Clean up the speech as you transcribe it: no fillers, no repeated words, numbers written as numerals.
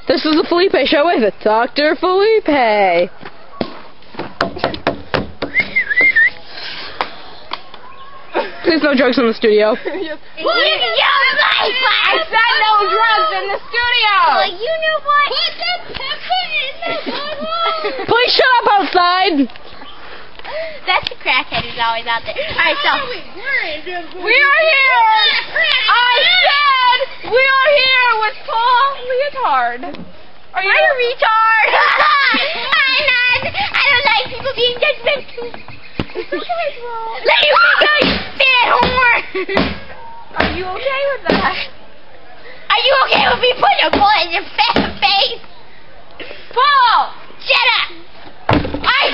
This is the Felipe Show with Dr. Felipe. Please no drugs in the studio. I said no drugs in the studio. Well, you know what? Put the pepper in the bottle. Please shut up outside. That's the crackhead who's always out there. Alright, so We are here. I said we are here with Paul Leotard. Are you I'm a retard. I'm not. I don't like people being judgmental. Let you make a fat whore. Are you okay with that? Are you okay with me putting a bullet in your fat face? Paul! Shut up. I